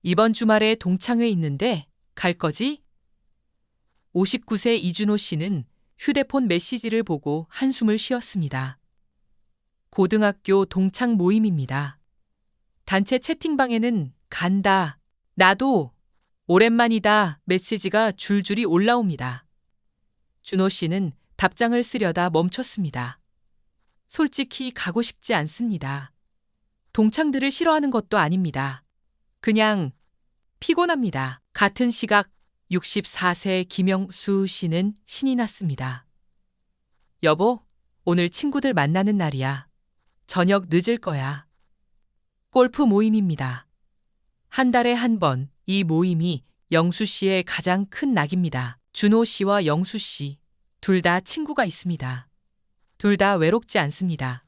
이번 주말에 동창회 있는데 갈 거지? 59세 이준호 씨는 휴대폰 메시지를 보고 한숨을 쉬었습니다. 고등학교 동창 모임입니다. 단체 채팅방에는 간다, 나도, 오랜만이다 메시지가 줄줄이 올라옵니다. 준호 씨는 답장을 쓰려다 멈췄습니다. 솔직히 가고 싶지 않습니다. 동창들을 싫어하는 것도 아닙니다. 그냥 피곤합니다. 같은 시각 64세 김영수 씨는 신이 났습니다. 여보, 오늘 친구들 만나는 날이야. 저녁 늦을 거야. 골프 모임입니다. 한 달에 한 번 이 모임이 영수 씨의 가장 큰 낙입니다. 준호 씨와 영수 씨, 둘 다 친구가 있습니다. 둘 다 외롭지 않습니다.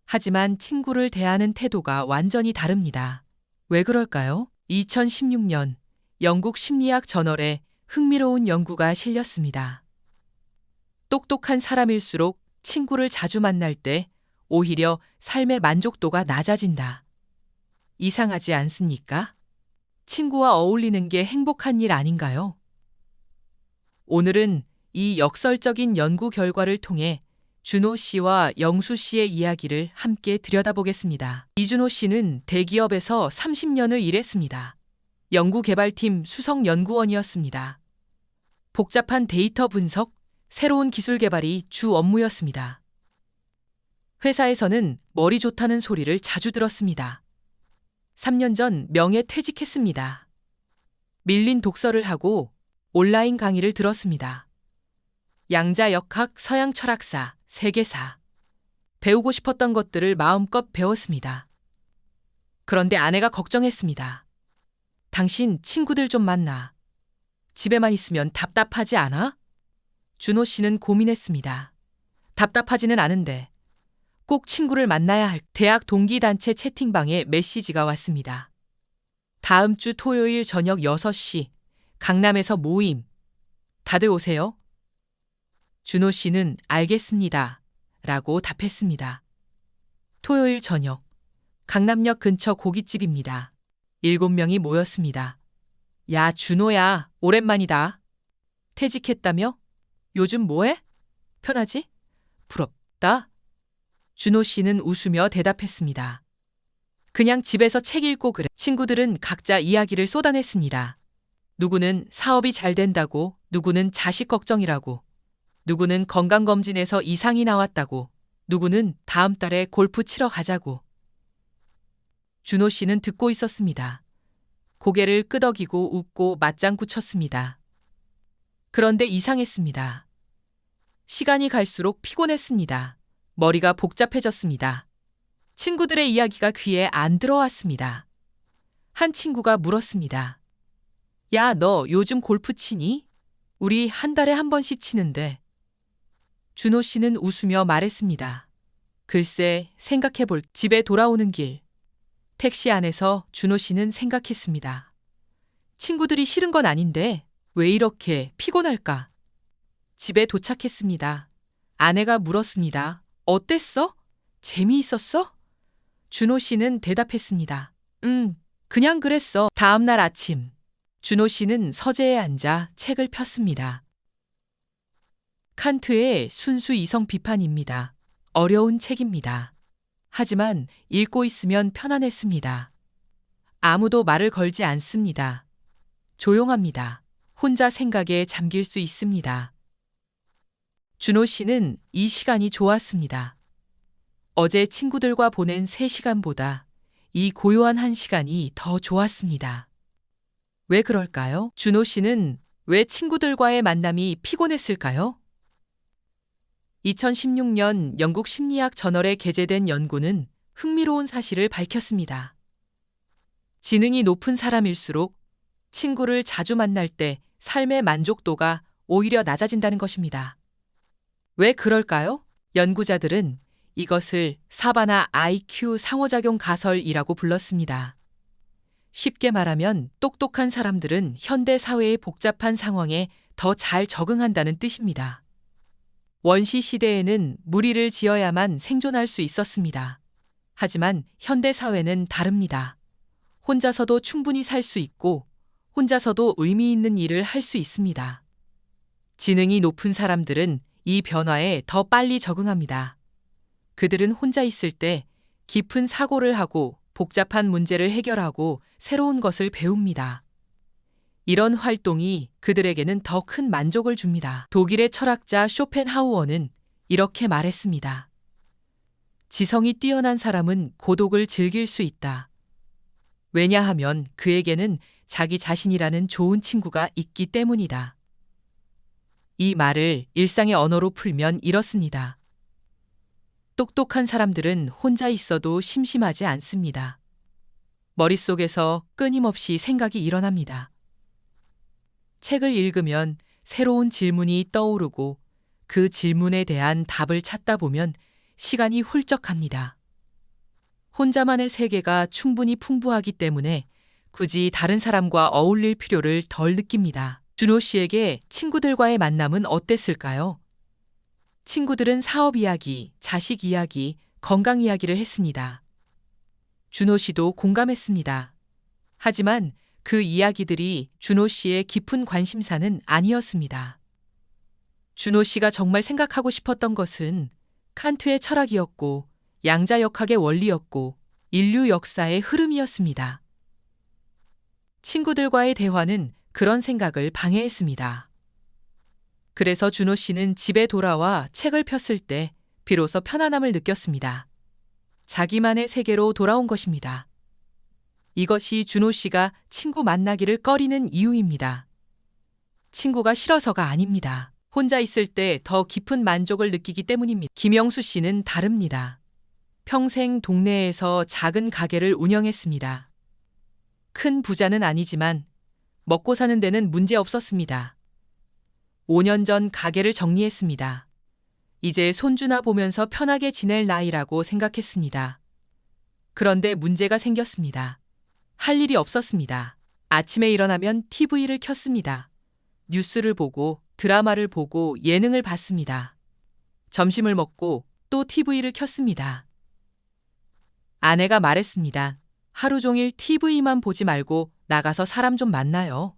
하지만 친구를 대하는 태도가 완전히 다릅니다. 왜 그럴까요? 2016년 영국 심리학 저널에 흥미로운 연구가 실렸습니다. 똑똑한 사람일수록 친구를 자주 만날 때 오히려 삶의 만족도가 낮아진다. 이상하지 않습니까? 친구와 어울리는 게 행복한 일 아닌가요? 오늘은 이 역설적인 연구 결과를 통해 준호 씨와 영수 씨의 이야기를 함께 들여다보겠습니다. 이준호 씨는 대기업에서 30년을 일했습니다. 연구개발팀 수석연구원이었습니다. 복잡한 데이터 분석, 새로운 기술 개발이 주 업무였습니다. 회사에서는 머리 좋다는 소리를 자주 들었습니다. 3년 전 명예퇴직했습니다. 밀린 독서를 하고 온라인 강의를 들었습니다. 양자역학, 서양철학사, 세계사. 배우고 싶었던 것들을 마음껏 배웠습니다. 그런데 아내가 걱정했습니다. 당신 친구들 좀 만나. 집에만 있으면 답답하지 않아? 준호 씨는 고민했습니다. 답답하지는 않은데 꼭 친구를 만나야 할 대학 동기단체 채팅방에 메시지가 왔습니다. 다음 주 토요일 저녁 6시 강남에서 모임. 다들 오세요? 준호 씨는 알겠습니다. 라고 답했습니다. 토요일 저녁 강남역 근처 고깃집입니다. 7명이 모였습니다. 야, 준호야, 오랜만이다. 퇴직했다며? 요즘 뭐해? 편하지? 부럽다. 준호 씨는 웃으며 대답했습니다. 그냥 집에서 책 읽고 그래. 친구들은 각자 이야기를 쏟아냈습니다. 누구는 사업이 잘 된다고, 누구는 자식 걱정이라고, 누구는 건강검진에서 이상이 나왔다고, 누구는 다음 달에 골프 치러 가자고. 준호 씨는 듣고 있었습니다. 고개를 끄덕이고 웃고 맞장구 쳤습니다. 그런데 이상했습니다. 시간이 갈수록 피곤했습니다. 머리가 복잡해졌습니다. 친구들의 이야기가 귀에 안 들어왔습니다. 한 친구가 물었습니다. 야, 너 요즘 골프 치니? 우리 한 달에 한 번씩 치는데. 준호 씨는 웃으며 말했습니다. 글쎄, 생각해볼 집에 돌아오는 길. 택시 안에서 준호 씨는 생각했습니다. 친구들이 싫은 건 아닌데 왜 이렇게 피곤할까? 집에 도착했습니다. 아내가 물었습니다. 어땠어? 재미있었어? 준호 씨는 대답했습니다. 그냥 그랬어. 다음 날 아침, 준호 씨는 서재에 앉아 책을 폈습니다. 칸트의 순수 이성 비판입니다. 어려운 책입니다. 하지만 읽고 있으면 편안했습니다. 아무도 말을 걸지 않습니다. 조용합니다. 혼자 생각에 잠길 수 있습니다. 준호 씨는 이 시간이 좋았습니다. 어제 친구들과 보낸 3시간보다 이 고요한 1시간이 더 좋았습니다. 왜 그럴까요? 준호 씨는 왜 친구들과의 만남이 피곤했을까요? 2016년 영국 심리학 저널에 게재된 연구는 흥미로운 사실을 밝혔습니다. 지능이 높은 사람일수록 친구를 자주 만날 때 삶의 만족도가 오히려 낮아진다는 것입니다. 왜 그럴까요? 연구자들은 이것을 사바나 IQ 상호작용 가설이라고 불렀습니다. 쉽게 말하면 똑똑한 사람들은 현대 사회의 복잡한 상황에 더 잘 적응한다는 뜻입니다. 원시 시대에는 무리를 지어야만 생존할 수 있었습니다. 하지만 현대 사회는 다릅니다. 혼자서도 충분히 살 수 있고 혼자서도 의미 있는 일을 할 수 있습니다. 지능이 높은 사람들은 이 변화에 더 빨리 적응합니다. 그들은 혼자 있을 때 깊은 사고를 하고 복잡한 문제를 해결하고 새로운 것을 배웁니다. 이런 활동이 그들에게는 더 큰 만족을 줍니다. 독일의 철학자 쇼펜하우어는 이렇게 말했습니다. 지성이 뛰어난 사람은 고독을 즐길 수 있다. 왜냐하면 그에게는 자기 자신이라는 좋은 친구가 있기 때문이다. 이 말을 일상의 언어로 풀면 이렇습니다. 똑똑한 사람들은 혼자 있어도 심심하지 않습니다. 머릿속에서 끊임없이 생각이 일어납니다. 책을 읽으면 새로운 질문이 떠오르고 그 질문에 대한 답을 찾다 보면 시간이 훌쩍 갑니다. 혼자만의 세계가 충분히 풍부하기 때문에 굳이 다른 사람과 어울릴 필요를 덜 느낍니다. 준호 씨에게 친구들과의 만남은 어땠을까요? 친구들은 사업 이야기, 자식 이야기, 건강 이야기를 했습니다. 준호 씨도 공감했습니다. 하지만 그 이야기들이 준호 씨의 깊은 관심사는 아니었습니다. 준호 씨가 정말 생각하고 싶었던 것은 칸트의 철학이었고 양자역학의 원리였고 인류 역사의 흐름이었습니다. 친구들과의 대화는 그런 생각을 방해했습니다. 그래서 준호 씨는 집에 돌아와 책을 폈을 때 비로소 편안함을 느꼈습니다. 자기만의 세계로 돌아온 것입니다. 이것이 준호 씨가 친구 만나기를 꺼리는 이유입니다. 친구가 싫어서가 아닙니다. 혼자 있을 때 더 깊은 만족을 느끼기 때문입니다. 김영수 씨는 다릅니다. 평생 동네에서 작은 가게를 운영했습니다. 큰 부자는 아니지만 먹고 사는 데는 문제 없었습니다. 5년 전 가게를 정리했습니다. 이제 손주나 보면서 편하게 지낼 나이라고 생각했습니다. 그런데 문제가 생겼습니다. 할 일이 없었습니다. 아침에 일어나면 TV를 켰습니다. 뉴스를 보고 드라마를 보고 예능을 봤습니다. 점심을 먹고 또 TV를 켰습니다. 아내가 말했습니다. 하루 종일 TV만 보지 말고 나가서 사람 좀 만나요.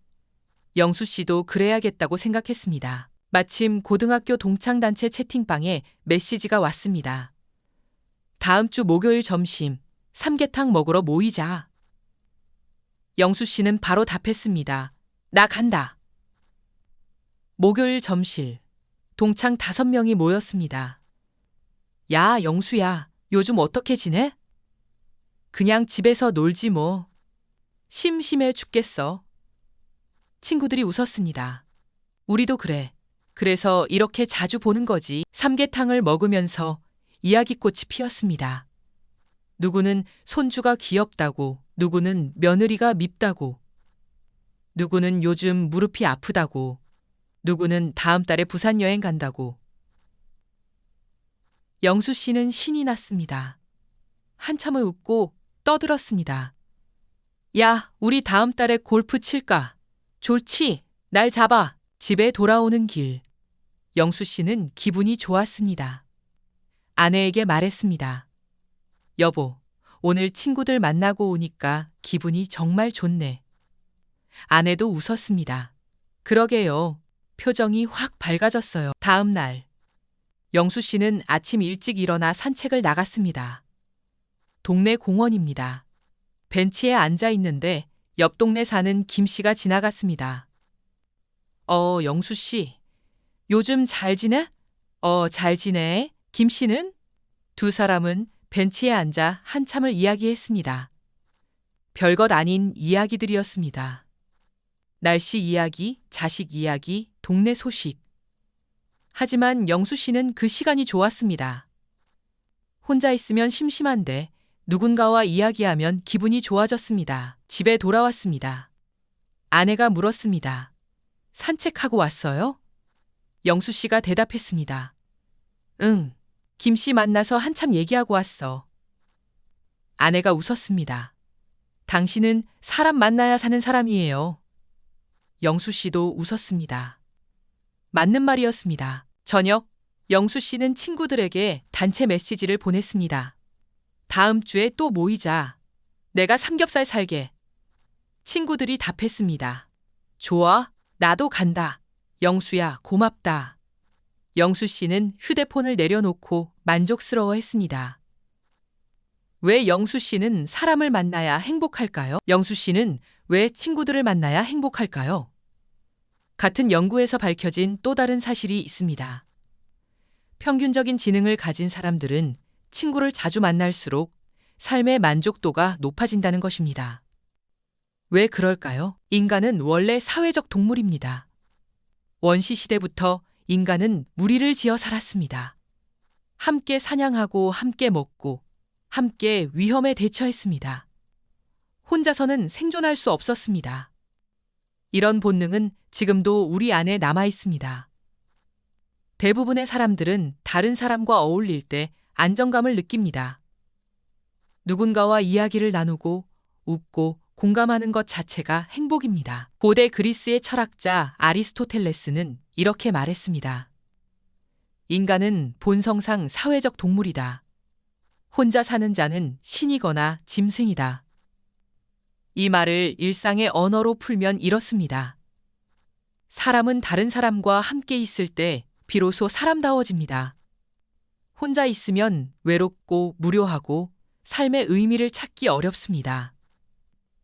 영수 씨도 그래야겠다고 생각했습니다. 마침 고등학교 동창단체 채팅방에 메시지가 왔습니다. 다음 주 목요일 점심 삼계탕 먹으러 모이자. 영수 씨는 바로 답했습니다. 나 간다. 목요일 점심 동창 5명이 모였습니다. 야, 영수야, 요즘 어떻게 지내? 그냥 집에서 놀지 뭐. 심심해 죽겠어. 친구들이 웃었습니다. 우리도 그래. 그래서 이렇게 자주 보는 거지. 삼계탕을 먹으면서 이야기꽃이 피었습니다. 누구는 손주가 귀엽다고, 누구는 며느리가 밉다고, 누구는 요즘 무릎이 아프다고, 누구는 다음 달에 부산 여행 간다고. 영수 씨는 신이 났습니다. 한참을 웃고 떠들었습니다. 야, 우리 다음 달에 골프 칠까? 좋지. 날 잡아. 집에 돌아오는 길. 영수 씨는 기분이 좋았습니다. 아내에게 말했습니다. 여보, 오늘 친구들 만나고 오니까 기분이 정말 좋네. 아내도 웃었습니다. 그러게요. 표정이 확 밝아졌어요. 다음 날, 영수 씨는 아침 일찍 일어나 산책을 나갔습니다. 동네 공원입니다. 벤치에 앉아 있는데 옆 동네 사는 김 씨가 지나갔습니다. 영수 씨, 요즘 잘 지내? 잘 지내. 김 씨는? 두 사람은 벤치에 앉아 한참을 이야기했습니다. 별것 아닌 이야기들이었습니다. 날씨 이야기, 자식 이야기, 동네 소식. 하지만 영수 씨는 그 시간이 좋았습니다. 혼자 있으면 심심한데 누군가와 이야기하면 기분이 좋아졌습니다. 집에 돌아왔습니다. 아내가 물었습니다. 산책하고 왔어요? 영수 씨가 대답했습니다. 응, 김 씨 만나서 한참 얘기하고 왔어. 아내가 웃었습니다. 당신은 사람 만나야 사는 사람이에요. 영수 씨도 웃었습니다. 맞는 말이었습니다. 저녁, 영수 씨는 친구들에게 단체 메시지를 보냈습니다. 다음 주에 또 모이자. 내가 삼겹살 살게. 친구들이 답했습니다. 좋아, 나도 간다. 영수야, 고맙다. 영수 씨는 휴대폰을 내려놓고 만족스러워 했습니다. 왜 영수 씨는 사람을 만나야 행복할까요? 영수 씨는 왜 친구들을 만나야 행복할까요? 같은 연구에서 밝혀진 또 다른 사실이 있습니다. 평균적인 지능을 가진 사람들은 친구를 자주 만날수록 삶의 만족도가 높아진다는 것입니다. 왜 그럴까요? 인간은 원래 사회적 동물입니다. 원시 시대부터 인간은 무리를 지어 살았습니다. 함께 사냥하고 함께 먹고 함께 위험에 대처했습니다. 혼자서는 생존할 수 없었습니다. 이런 본능은 지금도 우리 안에 남아 있습니다. 대부분의 사람들은 다른 사람과 어울릴 때 안정감을 느낍니다. 누군가와 이야기를 나누고 웃고 공감하는 것 자체가 행복입니다. 고대 그리스의 철학자 아리스토텔레스는 이렇게 말했습니다. 인간은 본성상 사회적 동물이다. 혼자 사는 자는 신이거나 짐승이다. 이 말을 일상의 언어로 풀면 이렇습니다. 사람은 다른 사람과 함께 있을 때 비로소 사람다워집니다. 혼자 있으면 외롭고 무료하고 삶의 의미를 찾기 어렵습니다.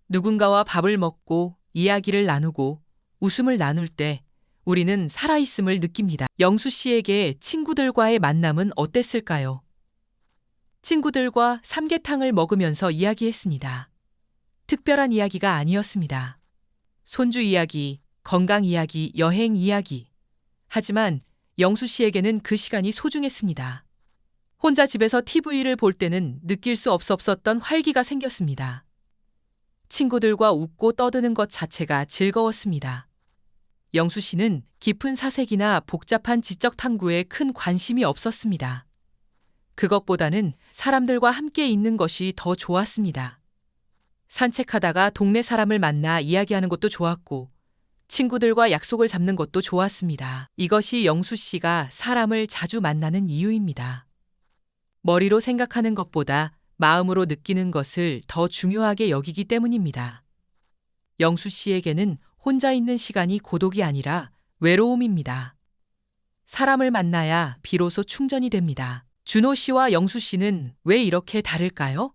누군가와 밥을 먹고 이야기를 나누고 웃음을 나눌 때 우리는 살아있음을 느낍니다. 영수 씨에게 친구들과의 만남은 어땠을까요? 친구들과 삼계탕을 먹으면서 이야기했습니다. 특별한 이야기가 아니었습니다. 손주 이야기, 건강 이야기, 여행 이야기. 하지만 영수 씨에게는 그 시간이 소중했습니다. 혼자 집에서 TV를 볼 때는 느낄 수 없었던 활기가 생겼습니다. 친구들과 웃고 떠드는 것 자체가 즐거웠습니다. 영수 씨는 깊은 사색이나 복잡한 지적 탐구에 큰 관심이 없었습니다. 그것보다는 사람들과 함께 있는 것이 더 좋았습니다. 산책하다가 동네 사람을 만나 이야기하는 것도 좋았고, 친구들과 약속을 잡는 것도 좋았습니다. 이것이 영수 씨가 사람을 자주 만나는 이유입니다. 머리로 생각하는 것보다 마음으로 느끼는 것을 더 중요하게 여기기 때문입니다. 영수 씨에게는 혼자 있는 시간이 고독이 아니라 외로움입니다. 사람을 만나야 비로소 충전이 됩니다. 준호 씨와 영수 씨는 왜 이렇게 다를까요?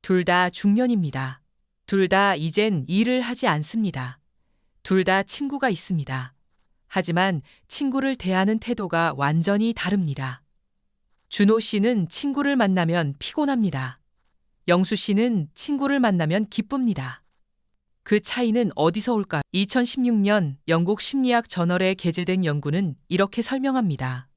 둘 다 중년입니다. 둘 다 이젠 일을 하지 않습니다. 둘 다 친구가 있습니다. 하지만 친구를 대하는 태도가 완전히 다릅니다. 준호 씨는 친구를 만나면 피곤합니다. 영수 씨는 친구를 만나면 기쁩니다. 그 차이는 어디서 올까요? 2016년 영국 심리학 저널에 게재된 연구는 이렇게 설명합니다.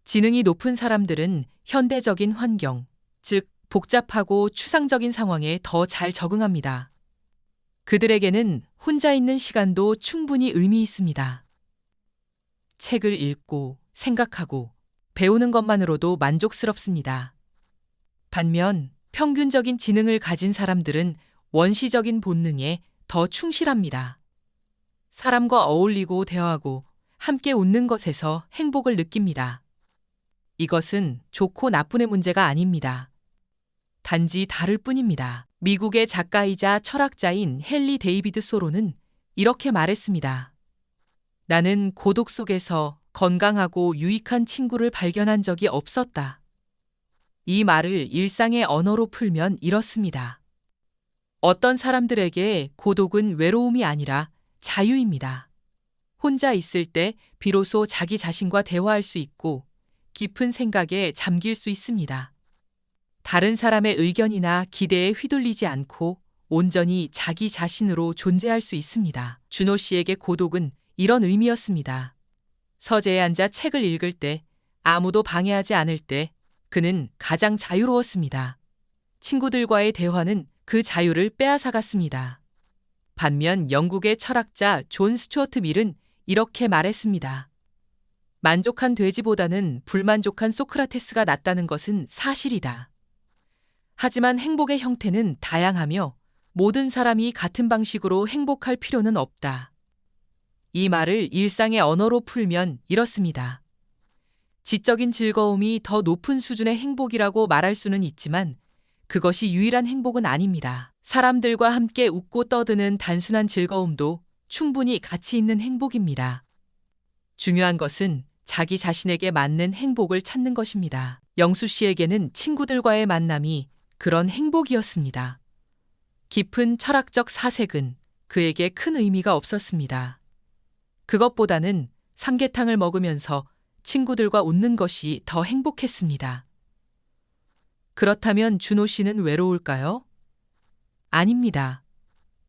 지능이 높은 사람들은 현대적인 환경, 즉 복잡하고 추상적인 상황에 더 잘 적응합니다. 그들에게는 혼자 있는 시간도 충분히 의미 있습니다. 책을 읽고 생각하고 배우는 것만으로도 만족스럽습니다. 반면 평균적인 지능을 가진 사람들은 원시적인 본능에 더 충실합니다. 사람과 어울리고 대화하고 함께 웃는 것에서 행복을 느낍니다. 이것은 좋고 나쁨의 문제가 아닙니다. 단지 다를 뿐입니다. 미국의 작가이자 철학자인 헨리 데이비드 소로는 이렇게 말했습니다. 나는 고독 속에서 건강하고 유익한 친구를 발견한 적이 없었다. 이 말을 일상의 언어로 풀면 이렇습니다. 어떤 사람들에게 고독은 외로움이 아니라 자유입니다. 혼자 있을 때 비로소 자기 자신과 대화할 수 있고 깊은 생각에 잠길 수 있습니다. 다른 사람의 의견이나 기대에 휘둘리지 않고 온전히 자기 자신으로 존재할 수 있습니다. 준호 씨에게 고독은 이런 의미였습니다. 서재에 앉아 책을 읽을 때, 아무도 방해하지 않을 때 그는 가장 자유로웠습니다. 친구들과의 대화는 그 자유를 빼앗아갔습니다. 반면 영국의 철학자 존 스튜어트 밀은 이렇게 말했습니다. 만족한 돼지보다는 불만족한 소크라테스가 낫다는 것은 사실이다. 하지만 행복의 형태는 다양하며 모든 사람이 같은 방식으로 행복할 필요는 없다. 이 말을 일상의 언어로 풀면 이렇습니다. 지적인 즐거움이 더 높은 수준의 행복이라고 말할 수는 있지만 그것이 유일한 행복은 아닙니다. 사람들과 함께 웃고 떠드는 단순한 즐거움도 충분히 가치 있는 행복입니다. 중요한 것은 자기 자신에게 맞는 행복을 찾는 것입니다. 영수 씨에게는 친구들과의 만남이 그런 행복이었습니다. 깊은 철학적 사색은 그에게 큰 의미가 없었습니다. 그것보다는 삼계탕을 먹으면서 친구들과 웃는 것이 더 행복했습니다. 그렇다면 준호 씨는 외로울까요? 아닙니다.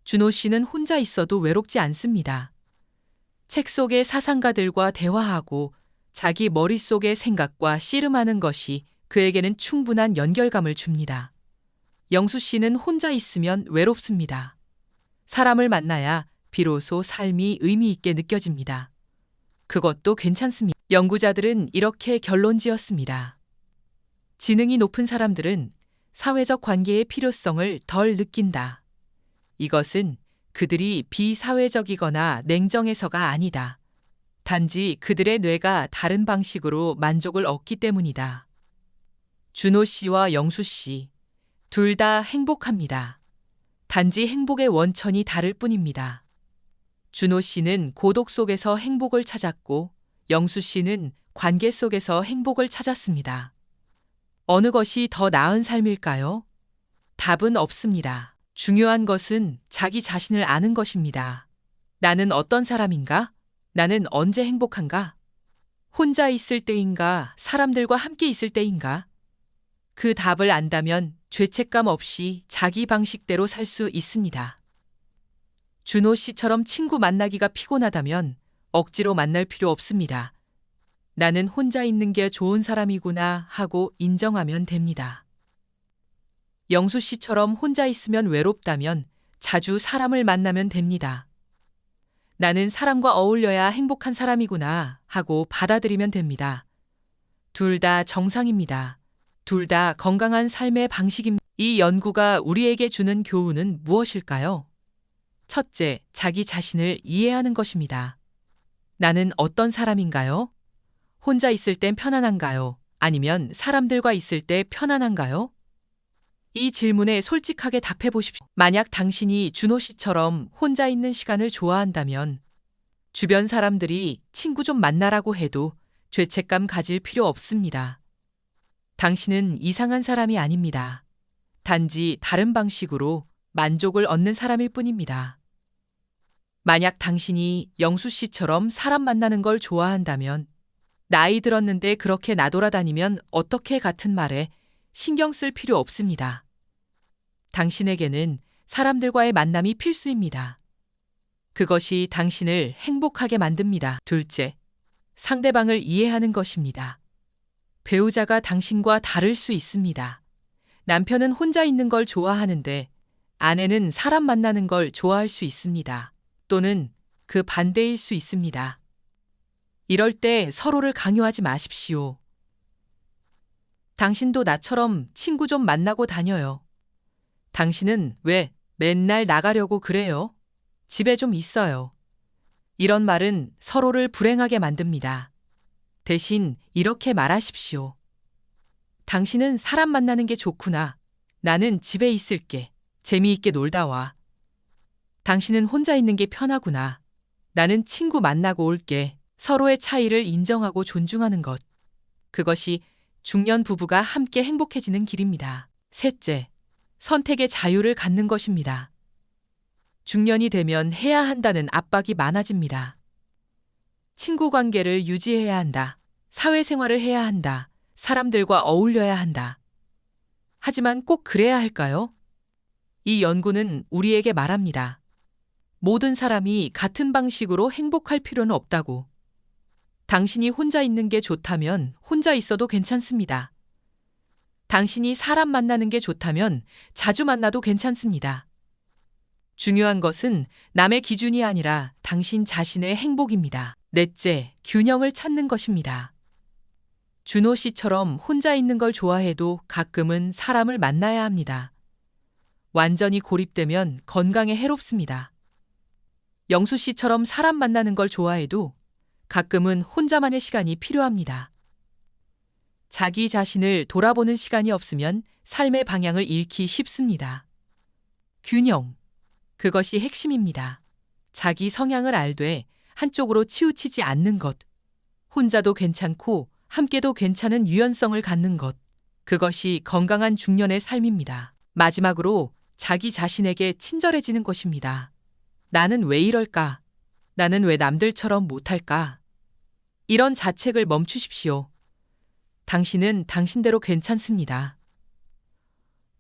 준호 씨는 혼자 있어도 외롭지 않습니다. 책 속의 사상가들과 대화하고 자기 머릿속의 생각과 씨름하는 것이 그에게는 충분한 연결감을 줍니다. 영수 씨는 혼자 있으면 외롭습니다. 사람을 만나야 비로소 삶이 의미 있게 느껴집니다. 그것도 괜찮습니다. 연구자들은 이렇게 결론 지었습니다. 지능이 높은 사람들은 사회적 관계의 필요성을 덜 느낀다. 이것은 그들이 비사회적이거나 냉정해서가 아니다. 단지 그들의 뇌가 다른 방식으로 만족을 얻기 때문이다. 준호 씨와 영수 씨, 둘 다 행복합니다. 단지 행복의 원천이 다를 뿐입니다. 준호 씨는 고독 속에서 행복을 찾았고, 영수 씨는 관계 속에서 행복을 찾았습니다. 어느 것이 더 나은 삶일까요? 답은 없습니다. 중요한 것은 자기 자신을 아는 것입니다. 나는 어떤 사람인가? 나는 언제 행복한가? 혼자 있을 때인가? 사람들과 함께 있을 때인가? 그 답을 안다면 죄책감 없이 자기 방식대로 살 수 있습니다. 준호 씨처럼 친구 만나기가 피곤하다면 억지로 만날 필요 없습니다. 나는 혼자 있는 게 좋은 사람이구나 하고 인정하면 됩니다. 영수 씨처럼 혼자 있으면 외롭다면 자주 사람을 만나면 됩니다. 나는 사람과 어울려야 행복한 사람이구나 하고 받아들이면 됩니다. 둘 다 정상입니다. 둘 다 건강한 삶의 방식입니다. 이 연구가 우리에게 주는 교훈은 무엇일까요? 첫째, 자기 자신을 이해하는 것입니다. 나는 어떤 사람인가요? 혼자 있을 땐 편안한가요? 아니면 사람들과 있을 때 편안한가요? 이 질문에 솔직하게 답해 보십시오. 만약 당신이 준호 씨처럼 혼자 있는 시간을 좋아한다면 주변 사람들이 친구 좀 만나라고 해도 죄책감 가질 필요 없습니다. 당신은 이상한 사람이 아닙니다. 단지 다른 방식으로 만족을 얻는 사람일 뿐입니다. 만약 당신이 영수 씨처럼 사람 만나는 걸 좋아한다면 나이 들었는데 그렇게 나돌아다니면 어떻게 같은 말에 신경 쓸 필요 없습니다. 당신에게는 사람들과의 만남이 필수입니다. 그것이 당신을 행복하게 만듭니다. 둘째, 상대방을 이해하는 것입니다. 배우자가 당신과 다를 수 있습니다. 남편은 혼자 있는 걸 좋아하는데 아내는 사람 만나는 걸 좋아할 수 있습니다. 또는 그 반대일 수 있습니다. 이럴 때 서로를 강요하지 마십시오. 당신도 나처럼 친구 좀 만나고 다녀요. 당신은 왜 맨날 나가려고 그래요? 집에 좀 있어요. 이런 말은 서로를 불행하게 만듭니다. 대신 이렇게 말하십시오. 당신은 사람 만나는 게 좋구나. 나는 집에 있을게. 재미있게 놀다 와. 당신은 혼자 있는 게 편하구나. 나는 친구 만나고 올게. 서로의 차이를 인정하고 존중하는 것. 그것이 중년 부부가 함께 행복해지는 길입니다. 셋째, 선택의 자유를 갖는 것입니다. 중년이 되면 해야 한다는 압박이 많아집니다. 친구 관계를 유지해야 한다. 사회생활을 해야 한다. 사람들과 어울려야 한다. 하지만 꼭 그래야 할까요? 이 연구는 우리에게 말합니다. 모든 사람이 같은 방식으로 행복할 필요는 없다고. 당신이 혼자 있는 게 좋다면 혼자 있어도 괜찮습니다. 당신이 사람 만나는 게 좋다면 자주 만나도 괜찮습니다. 중요한 것은 남의 기준이 아니라 당신 자신의 행복입니다. 넷째, 균형을 찾는 것입니다. 준호 씨처럼 혼자 있는 걸 좋아해도 가끔은 사람을 만나야 합니다. 완전히 고립되면 건강에 해롭습니다. 영수 씨처럼 사람 만나는 걸 좋아해도 가끔은 혼자만의 시간이 필요합니다. 자기 자신을 돌아보는 시간이 없으면 삶의 방향을 잃기 쉽습니다. 균형. 그것이 핵심입니다. 자기 성향을 알되 한쪽으로 치우치지 않는 것. 혼자도 괜찮고 함께도 괜찮은 유연성을 갖는 것. 그것이 건강한 중년의 삶입니다. 마지막으로 자기 자신에게 친절해지는 것입니다. 나는 왜 이럴까? 나는 왜 남들처럼 못할까? 이런 자책을 멈추십시오. 당신은 당신대로 괜찮습니다.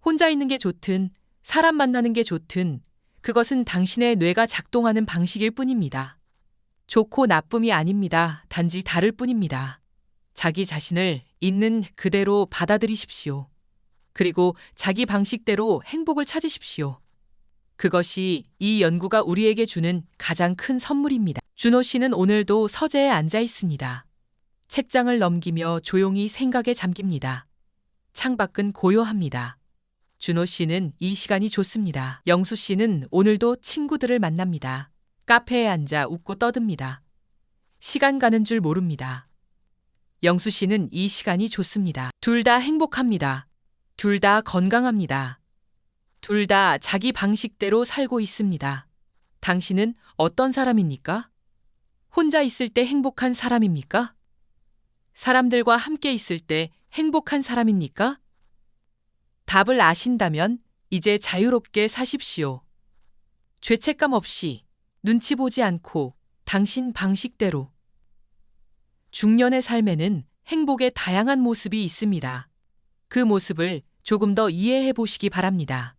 혼자 있는 게 좋든 사람 만나는 게 좋든 그것은 당신의 뇌가 작동하는 방식일 뿐입니다. 좋고 나쁨이 아닙니다. 단지 다를 뿐입니다. 자기 자신을 있는 그대로 받아들이십시오. 그리고 자기 방식대로 행복을 찾으십시오. 그것이 이 연구가 우리에게 주는 가장 큰 선물입니다. 준호 씨는 오늘도 서재에 앉아 있습니다. 책장을 넘기며 조용히 생각에 잠깁니다. 창밖은 고요합니다. 준호 씨는 이 시간이 좋습니다. 영수 씨는 오늘도 친구들을 만납니다. 카페에 앉아 웃고 떠듭니다. 시간 가는 줄 모릅니다. 영수 씨는 이 시간이 좋습니다. 둘 다 행복합니다. 둘 다 건강합니다. 둘 다 자기 방식대로 살고 있습니다. 당신은 어떤 사람입니까? 혼자 있을 때 행복한 사람입니까? 사람들과 함께 있을 때 행복한 사람입니까? 답을 아신다면 이제 자유롭게 사십시오. 죄책감 없이, 눈치 보지 않고 당신 방식대로. 중년의 삶에는 행복의 다양한 모습이 있습니다. 그 모습을 조금 더 이해해 보시기 바랍니다.